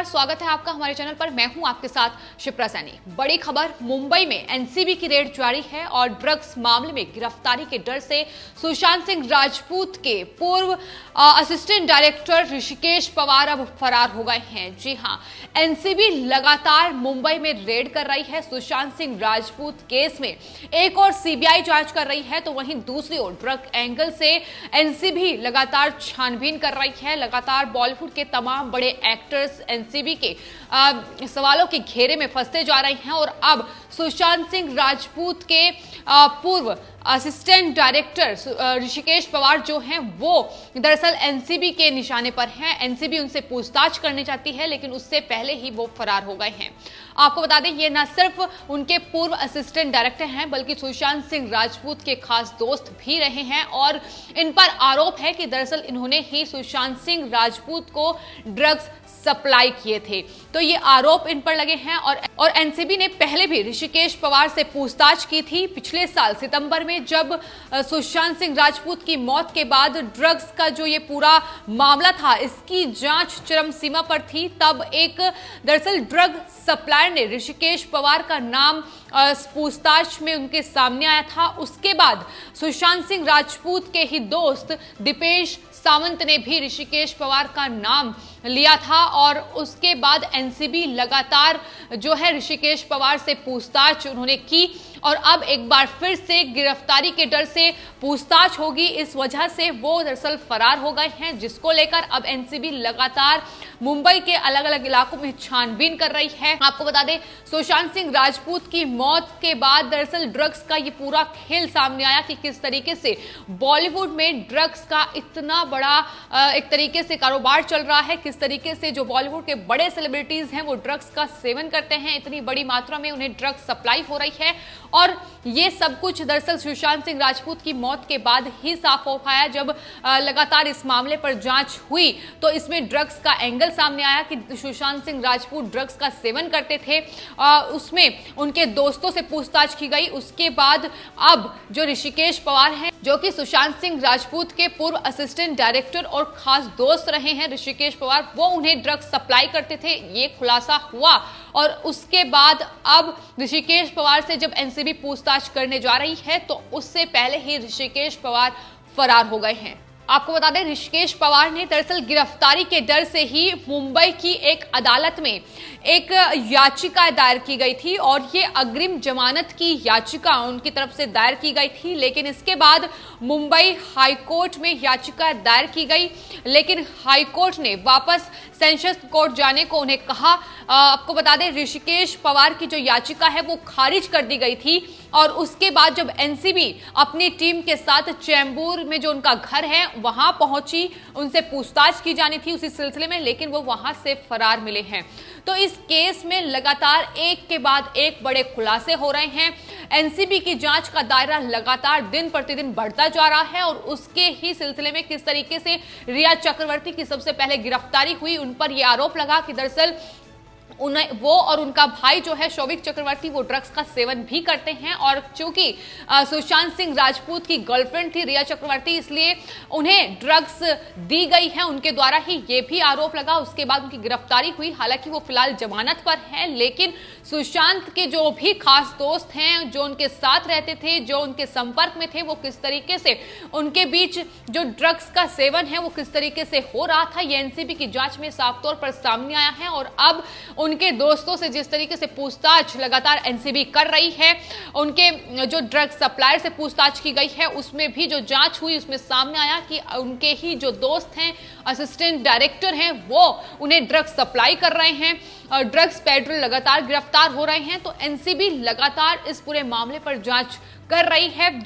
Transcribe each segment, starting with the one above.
स्वागत है आपका हमारे चैनल पर। मैं हूं आपके साथ शिप्रा सैनी। बड़ी खबर, मुंबई में एनसीबी की रेड जारी है और ड्रग्स मामले में गिरफ्तारी के डर से सुशांत सिंह राजपूत के पूर्व असिस्टेंट डायरेक्टर ऋषिकेश पवार अब फरार हो गए हैं। जी हां, एनसीबी लगातार मुंबई में रेड कर रही है। सुशांत सिंह राजपूत केस में एक और सीबीआई जांच कर रही है, तो वहीं दूसरी ओर ड्रग एंगल से एनसीबी लगातार छानबीन कर रही है। लगातार बॉलीवुड के तमाम बड़े एक्टर्स एनसीबी के सवालों के घेरे में फंसते जा रहे हैं और अब सुशांत सिंह राजपूत के पूर्व असिस्टेंट डायरेक्टर ऋषिकेश पवार जो हैं वो दरअसल एनसीबी के निशाने पर हैं। एनसीबी उनसे पूछताछ करने चाहती है, लेकिन उससे पहले ही वो फरार हो गए हैं। आपको बता दें, ये न सिर्फ उनके पूर्व असिस्टेंट डायरेक्टर हैं, बल्कि सुशांत सिंह राजपूत के खास दोस्त भी रहे हैं और इन पर आरोप है कि दरअसल इन्होंने ही सुशांत सिंह राजपूत को ड्रग्स सप्लाई किए थे। तो ये आरोप इन पर लगे हैं और एनसीबी ने पहले भी ऋषिकेश पवार से पूछताछ की थी। पिछले साल सितंबर में जब सुशांत सिंह राजपूत की मौत के बाद ड्रग्स का जो ये पूरा मामला था, इसकी जांच चरम सीमा पर थी, तब एक दरअसल ड्रग सप्लायर ने ऋषिकेश पवार का नाम पूछताछ में उनके सामने आया था। उसके बाद सुशांत सिंह राजपूत के ही दोस्त दीपेश सावंत ने भी ऋषिकेश पवार का नाम लिया था और उसके बाद एनसीबी लगातार जो है ऋषिकेश पवार से पूछताछ उन्होंने की और अब एक बार फिर से गिरफ्तारी के डर से पूछताछ होगी। इस वजह से वो दरअसल फरार हो गए हैं, जिसको लेकर अब एनसीबी लगातार मुंबई के अलग अलग इलाकों में छानबीन कर रही है। आपको बता दें, सुशांत सिंह राजपूत की मौत के बाद दरअसल ड्रग्स का ये पूरा खेल सामने आया कि किस तरीके से बॉलीवुड में ड्रग्स का इतना बड़ा एक तरीके से कारोबार चल रहा है, किस तरीके से जो बॉलीवुड के बड़े सेलिब्रिटीज हैं वो ड्रग्स का सेवन करते हैं, इतनी बड़ी मात्रा में उन्हें ड्रग्स सप्लाई हो रही है। और ये सब कुछ दरअसल सुशांत सिंह राजपूत की मौत के बाद ही साफ हो पाया। जब लगातार इस मामले पर जांच हुई तो इसमें ड्रग्स का एंगल सामने आया कि सुशांत सिंह राजपूत ड्रग्स का सेवन करते थे। उसमें उनके दोस्तों से पूछताछ की गई। उसके बाद अब जो ऋषिकेश पवार हैं, जो कि सुशांत सिंह राजपूत के पूर्व असिस्टेंट डायरेक्टर और खास दोस्त रहे हैं ऋषिकेश पवार, वो उन्हें ड्रग्स सप्लाई करते थे, ये खुलासा हुआ। और उसके बाद अब ऋषिकेश पवार से जब एनसीबी पूछताछ करने जा रही है तो उससे पहले ही ऋषिकेश पवार फरार हो गए हैं। आपको बता दें, ऋषिकेश पवार ने दरअसल गिरफ्तारी के डर से ही मुंबई की एक अदालत में एक याचिका दायर की गई थी और ये अग्रिम जमानत की याचिका उनकी तरफ से दायर की गई थी। लेकिन इसके बाद मुंबई हाईकोर्ट में याचिका दायर की गई, लेकिन हाईकोर्ट ने वापस सेशंस कोर्ट जाने को उन्हें कहा। आपको बता दें, ऋषिकेश पवार की जो याचिका है वो खारिज कर दी गई थी और उसके बाद जब एनसीबी अपनी टीम के साथ चेंबूर में जो उनका घर है वहां पहुंची, उनसे पूछताछ की जानी थी उसी सिलसिले में, लेकिन वो वहां से फरार मिले हैं। तो इस केस में लगातार एक के बाद एक बड़े खुलासे हो रहे हैं। एनसीबी की जांच का दायरा लगातार दिन प्रतिदिन बढ़ता जा रहा है और उसके ही सिलसिले में किस तरीके से रिया चक्रवर्ती की सबसे पहले गिरफ्तारी हुई, उन पर यह आरोप लगा कि दरअसल वो और उनका भाई जो है शौविक चक्रवर्ती, वो ड्रग्स का सेवन भी करते हैं और चूंकि सुशांत सिंह राजपूत की गर्लफ्रेंड थी रिया चक्रवर्ती, इसलिए उन्हें ड्रग्स दी गई है उनके द्वारा ही, ये भी आरोप लगा। उसके बाद उनकी गिरफ्तारी हुई। हालांकि वो फिलहाल जमानत पर है, लेकिन सुशांत के जो भी खास दोस्त हैं, जो उनके साथ रहते थे, जो उनके संपर्क में थे, वो किस तरीके से उनके बीच जो ड्रग्स का सेवन है वो किस तरीके से हो रहा था, ये एनसीबी की जांच में साफ तौर पर सामने आया है। और अब उनके दोस्तों से जिस तरीके से पूछताछ लगातार एनसीबी कर रही है, उनके जो ड्रग सप्लायर से पूछताछ की गई है, उसमें भी जो जांच हुई उसमें सामने आया कि उनके ही जो दोस्त हैं, असिस्टेंट डायरेक्टर हैं, वो उन्हें ड्रग सप्लाई कर रहे हैं और ड्रग्स पेडलर लगातार गिरफ्तार हो रहे हैं। तो एनसीबी लगातार इस पूरे मामले पर जांच कर रही है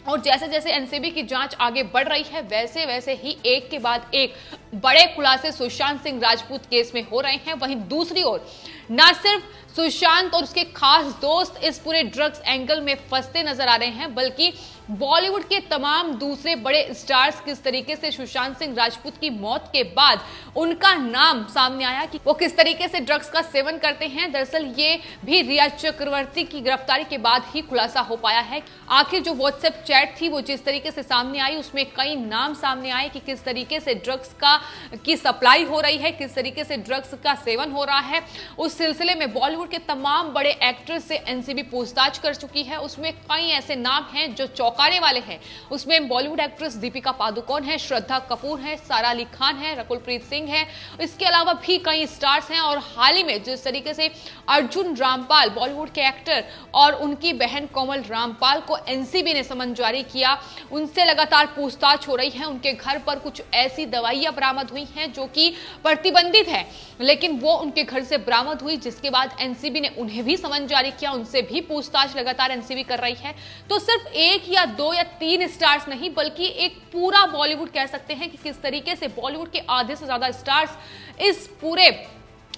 और जैसे जैसे एनसीबी की जांच आगे बढ़ रही है, वैसे वैसे ही एक के बाद एक बड़े खुलासे सुशांत सिंह राजपूत केस में हो रहे हैं। वहीं दूसरी ओर न सिर्फ सुशांत और उसके खास दोस्त इस पूरे ड्रग्स एंगल में फंसते नजर आ रहे हैं, बल्कि बॉलीवुड के तमाम दूसरे बड़े स्टार्स किस तरीके से सुशांत सिंह राजपूत की मौत के बाद उनका नाम सामने आया कि वो किस तरीके से ड्रग्स का सेवन करते हैं। दरअसल ये भी रिया चक्रवर्ती की गिरफ्तारी के बाद ही खुलासा हो पाया है। आखिर जो व्हाट्सएप चैट थी वो जिस तरीके से सामने आई, उसमें कई नाम सामने आए कि किस तरीके से ड्रग्स का की सप्लाई हो रही है, किस तरीके से ड्रग्स का सेवन हो रहा है। उस सिलसिले में बॉलीवुड के तमाम बड़े एक्टर्स से एनसीबी पूछताछ कर चुकी है। उसमें कई ऐसे नाम हैं जो चौंकाने वाले हैं। उसमें बॉलीवुड एक्ट्रेस दीपिका पादुकोण है, श्रद्धा कपूर है, सारा अली खान है, रकुलप्रीत सिंह है, इसके अलावा भी कई स्टार्स हैं। और हाल ही में जिस तरीके से अर्जुन रामपाल बॉलीवुड के एक्टर और उनकी बहन कोमल रामपाल को एनसीबी ने समन जारी किया, उनसे लगातार पूछताछ हो रही है। उनके घर पर कुछ ऐसी दवाइयां बरामद हुई हैं जो कि प्रतिबंधित है, लेकिन वो उनके घर से बरामद हुई, जिसके बाद एनसीबी ने उन्हें भी समन जारी किया, उनसे भी पूछताछ लगातार एनसीबी कर रही है। तो सिर्फ एक या दो या तीन स्टार्स नहीं, बल्कि एक पूरा बॉलीवुड कह सकते हैं कि किस तरीके से बॉलीवुड के आधे से ज्यादा स्टार्स इस पूरे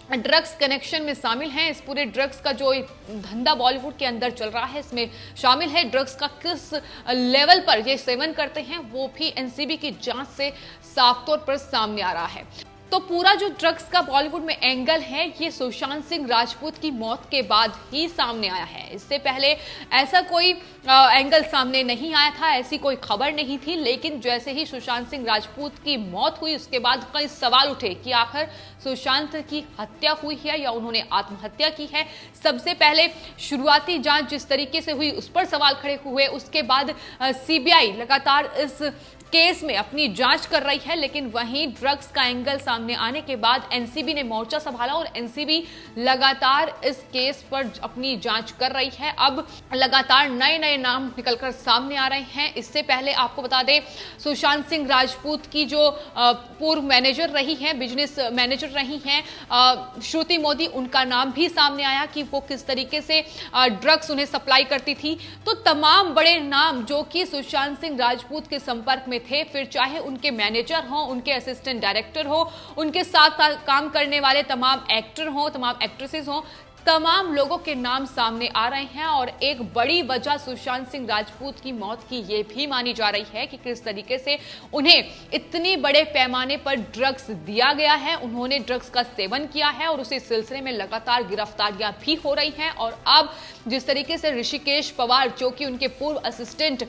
ड्रग्स कनेक्शन में शामिल हैं। इस पूरे ड्रग्स का जो धंधा बॉलीवुड के अंदर चल रहा है, इसमें शामिल है। ड्रग्स का किस लेवल पर ये सेवन करते हैं वो भी एनसीबी की जांच से साफ तौर पर सामने आ रहा है। तो पूरा जो ड्रग्स का बॉलीवुड में एंगल है, ये सुशांत सिंह राजपूत की मौत के बाद ही सामने आया है। इससे पहले ऐसा कोई एंगल सामने नहीं आया था, ऐसी कोई खबर नहीं थी। लेकिन जैसे ही सुशांत सिंह राजपूत की मौत हुई, उसके बाद कई सवाल उठे कि आखिर सुशांत की हत्या हुई है या उन्होंने आत्महत्या की है। सबसे पहले शुरुआती जांच जिस तरीके से हुई, उस पर सवाल खड़े हुए। उसके बाद सीबीआई लगातार इस केस में अपनी जांच कर रही है, लेकिन वहीं ड्रग्स का एंगल सामने आने के बाद एनसीबी ने मोर्चा संभाला और एनसीबी लगातार इस केस पर अपनी जांच कर रही है। अब लगातार नए नए नाम निकलकर सामने आ रहे हैं। इससे पहले आपको बता दें, सुशांत सिंह राजपूत की जो पूर्व मैनेजर रही हैं, बिजनेस मैनेजर रही हैं श्रुति मोदी, उनका नाम भी सामने आया कि वो किस तरीके से ड्रग्स उन्हें सप्लाई करती थी। तो तमाम बड़े नाम जो कि सुशांत सिंह राजपूत के संपर्क में थे, फिर चाहे उनके मैनेजर हो, उनके असिस्टेंट डायरेक्टर हो, उनके साथ काम करने वाले तमाम एक्टर हो, तमाम एक्ट्रेसेस हो, तमाम लोगों के नाम सामने आ रहे हैं। और एक बड़ी वजह सुशांत सिंह राजपूत की मौत की ये भी मानी जा रही है कि किस तरीके से उन्हें इतनी बड़े पैमाने पर ड्रग्स दिया गया है, उन्होंने ड्रग्स का सेवन किया है और उसी सिलसिले में लगातार गिरफ्तारियां भी हो रही हैं। और अब जिस तरीके से ऋषिकेश पवार, जो कि उनके पूर्व असिस्टेंट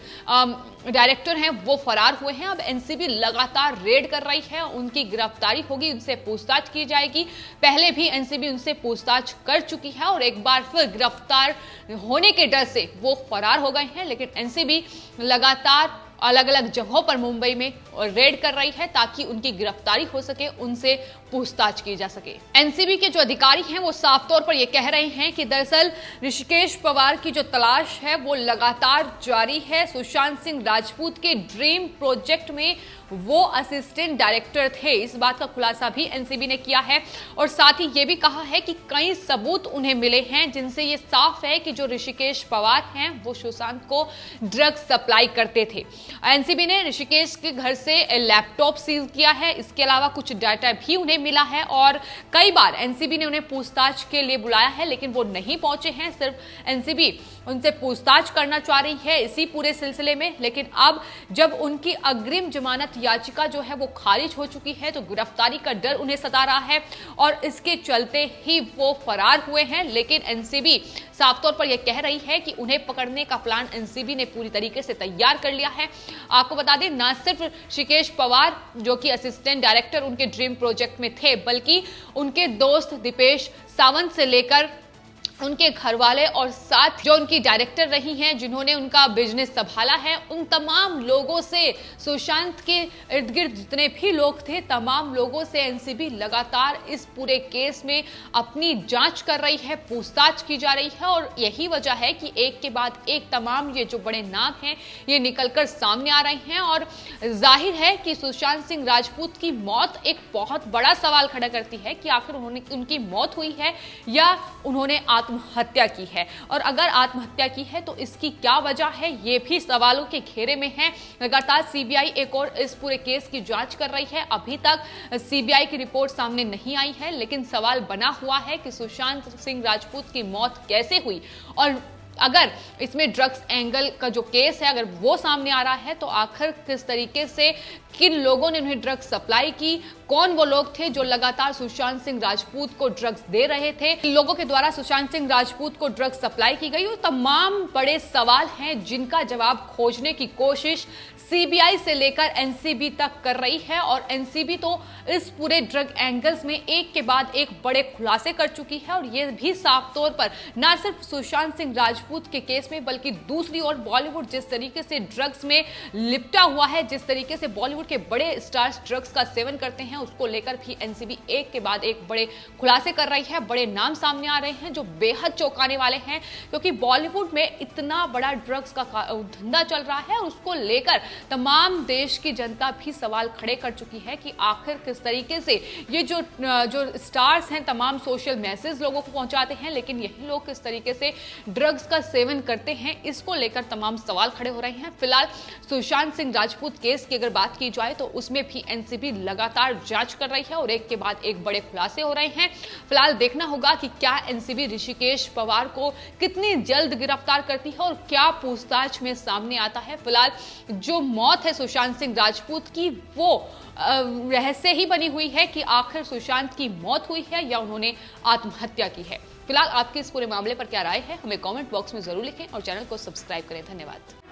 डायरेक्टर हैं, वो फरार हुए हैं। अब एनसीबी लगातार रेड कर रही है, उनकी गिरफ्तारी होगी, उनसे पूछताछ की जाएगी। पहले भी एनसीबी उनसे पूछताछ कर चुकी है और एक बार फिर गिरफ्तार होने के डर से वो फरार हो गए हैं। लेकिन एनसीबी लगातार अलग अलग जगहों पर मुंबई में रेड कर रही है ताकि उनकी गिरफ्तारी हो सके, उनसे पूछताछ की जा सके। एनसीबी के जो अधिकारी हैं वो साफ तौर पर ये कह रहे हैं कि दरअसल ऋषिकेश पवार की जो तलाश है वो लगातार जारी है। सुशांत सिंह राजपूत के ड्रीम प्रोजेक्ट में वो असिस्टेंट डायरेक्टर थे, इस बात का खुलासा भी एनसीबी ने किया है। और साथ ही ये भी कहा है कि कई सबूत उन्हें मिले हैं जिनसे ये साफ है कि जो ऋषिकेश पवार हैं वो सुशांत को ड्रग्स सप्लाई करते थे। एनसीबी ने ऋषिकेश के घर से लैपटॉप सीज किया है, इसके अलावा कुछ डाटा भी उन्हें मिला है और कई बार एनसीबी ने उन्हें पूछताछ के लिए बुलाया है, लेकिन वो नहीं पहुंचे हैं। सिर्फ एनसीबी उनसे पूछताछ करना चाह रही है इसी पूरे सिलसिले में। लेकिन अब जब उनकी अग्रिम जमानत याचिका जो है वो खारिज हो चुकी है, तो गिरफ्तारी का डर उन्हें सता रहा है और इसके चलते ही वो फरार हुए हैं। लेकिन एनसीबी साफ तौर पर यह कह रही है कि उन्हें पकड़ने का प्लान एनसीबी ने पूरी तरीके से तैयार कर लिया है। आपको बता दें, न सिर्फ ऋषिकेश पवार जो कि असिस्टेंट डायरेक्टर उनके ड्रीम प्रोजेक्ट में थे, बल्कि उनके दोस्त दीपेश सावंत से लेकर उनके घर वाले और साथ जो उनकी डायरेक्टर रही हैं, जिन्होंने उनका बिजनेस संभाला है, उन तमाम लोगों से, सुशांत के इर्द गिर्द जितने भी लोग थे, तमाम लोगों से एनसीबी लगातार इस पूरे केस में अपनी जांच कर रही है, पूछताछ की जा रही है। और यही वजह है कि एक के बाद एक तमाम ये जो बड़े नाम हैं ये निकलकर सामने आ रहे हैं। और जाहिर है कि सुशांत सिंह राजपूत की मौत एक बहुत बड़ा सवाल खड़ा करती है कि आखिर उनकी मौत हुई है या उन्होंने आत्महत्या की है, और अगर आत्महत्या की है तो इसकी क्या वजह है, ये भी सवालों के घेरे में है। लगातार सीबीआई एक और इस पूरे केस की जांच कर रही है। अभी तक सीबीआई की रिपोर्ट सामने नहीं आई है, लेकिन सवाल बना हुआ है कि सुशांत सिंह राजपूत की मौत कैसे हुई और अगर इसमें ड्रग्स एंगल का जो केस है अगर वो सामने आ रहा है तो आखिर किस तरीके से किन लोगों ने उन्हें ड्रग्स सप्लाई की, कौन वो लोग थे जो लगातार सुशांत सिंह राजपूत को ड्रग्स दे रहे थे, लोगों के द्वारा सुशांत सिंह राजपूत को ड्रग्स सप्लाई की गई, और तमाम बड़े सवाल हैं जिनका जवाब खोजने की कोशिश सीबीआई से लेकर एनसीबी तक कर रही है। और एनसीबी तो इस पूरे ड्रग एंगल्स में एक के बाद एक बड़े खुलासे कर चुकी है, और यह भी साफ तौर पर न सिर्फ सुशांत सिंह राजपूत के केस में बल्कि दूसरी ओर बॉलीवुड जिस तरीके से ड्रग्स में लिपटा हुआ है, जिस तरीके से बॉलीवुड के बड़े स्टार्स ड्रग्स का सेवन करते हैं, उसको लेकर भी एनसीबी एक के बाद एक बड़े खुलासे कर रही है। बड़े नाम सामने आ रहे हैं जो बेहद चौंकाने वाले हैं, क्योंकि बॉलीवुड में इतना बड़ा ड्रग्स का धंधा चल रहा है और उसको लेकर तमाम देश की जनता भी सवाल खड़े कर चुकी है कि आखिर किस तरीके से ये जो स्टार्स हैं तमाम सोशल मैसेज लोगों को पहुंचाते हैं, लेकिन यही लोग किस तरीके से ड्रग्स का सेवन करते हैं, इसको लेकर तमाम सवाल खड़े हो रहे हैं। फिलहाल सुशांत सिंह राजपूत केस की अगर बात की जाए तो उसमें भी एनसीबी लगातार जांच कर रही है और एक के बाद एक बड़े खुलासे हो रहे हैं। फिलहाल देखना होगा कि क्या एनसीबी ऋषिकेश पवार को कितनी जल्द गिरफ्तार करती है और क्या पूछताछ में सामने आता है। फिलहाल जो मौत है सुशांत सिंह राजपूत की वो रहस्य ही बनी हुई है कि आखिर सुशांत की मौत हुई है या उन्होंने आत्महत्या की है। फिलहाल आपके इस पूरे मामले पर क्या राय है हमें कमेंट बॉक्स में जरूर लिखें और चैनल को सब्सक्राइब करें। धन्यवाद।